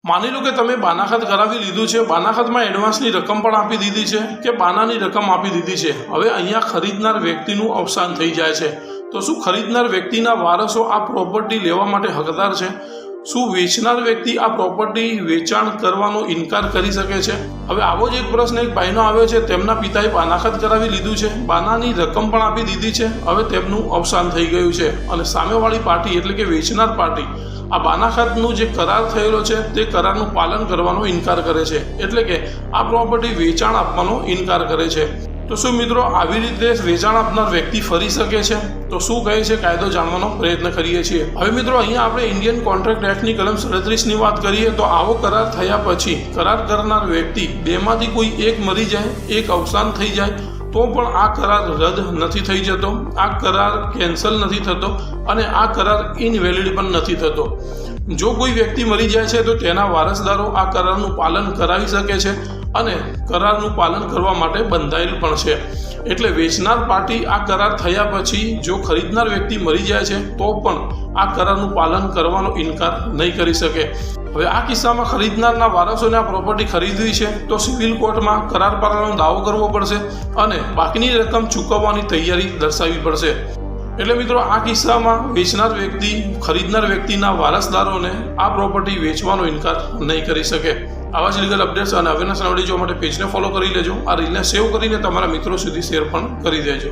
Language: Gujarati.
માની લો કે તમે બાનાખાત કરાવી લીધું છે, બાનાખાતમાં એડવાન્સની રકમ પણ આપી દીધી છે કે બાનાની રકમ આપી દીધી છે. હવે અહીંયા ખરીદનાર વ્યક્તિનું અવસાન થઈ જાય છે તો શું ખરીદનાર વ્યક્તિના વારસો આ પ્રોપર્ટી લેવા માટે હકદાર છે? શું વેચનાર વ્યક્તિ આ પ્રોપર્ટી વેચાણ કરવાનો ઇનકાર કરી શકે છે? હવે આવો જ એક પ્રશ્ન એક ભાઈનો આવ્યો છે. તેમના પિતાએ બાનાખાત કરાવી લીધું છે, બાનાની રકમ પણ આપી દીધી છે, હવે તેમનું અવસાન થઈ ગયું છે અને સામેવાળી પાર્ટી એટલે કે વેચનાર પાર્ટી આ બાનાખાતનું જે કરાર થયેલો છે તે કરારનું પાલન કરવાનો ઇનકાર કરે છે, એટલે કે આ પ્રોપર્ટી વેચાણ આપવાનો ઇનકાર કરે છે. તો શું મિત્રો આવી રીતે વેચાણ આપનાર વ્યક્તિ ફરી શકે છે? તો શું કહે છે કાયદો જાણવાનો પ્રયત્ન કરીએ છીએ. હવે મિત્રો અહીંયા આપણે ઇન્ડિયન કોન્ટ્રાક્ટ એક્ટની કલમ 37ની વાત કરીએ તો આવો કરાર થયા પછી કરાર કરનાર વ્યક્તિ બેમાંથી કોઈ એક મરી જાય, એક અવસાન થઈ જાય તો પણ આ કરાર રદ નથી થઈ જતો, આ કરાર કેન્સલ નથી થતો અને આ કરાર ઇનવેલિડ પણ નથી થતો. જો કોઈ વ્યક્તિ મરી જાય છે તો તેના વારસદારો આ કરારનું પાલન કરાવી શકે છે અને કરારનું પાલન કરવા માટે બંધાયેલ પણ છે. એટલે વેચનાર પાર્ટી આ કરાર થયા પછી જો ખરીદનાર વ્યક્તિ મરી જાય છે તો પણ આ કરારનું પાલન કરવાનો ઇનકાર નહીં કરી શકે. હવે આ કિસ્સામાં ખરીદનારના વારસોને આ પ્રોપર્ટી ખરીદવી છે તો સિવિલ કોર્ટમાં કરાર પાલનનો દાવો કરવો પડશે અને બાકીની રકમ ચૂકવવાની તૈયારી દર્શાવવી પડશે. એટલે મિત્રો આ કિસ્સામાં વેચનાર વ્યક્તિ ખરીદનાર વ્યક્તિના વારસદારોને આ પ્રોપર્ટી વેચવાનો ઇનકાર નહીં કરી શકે. આવા જ લીગલ અપડેટ્સ અને અવેરનેસ વિડીયો જોવા માટે પેજને ફોલો કરી લેજો. આ રીલને સેવ કરીને તમારા મિત્રો સુધી શેર પણ કરી દેજો.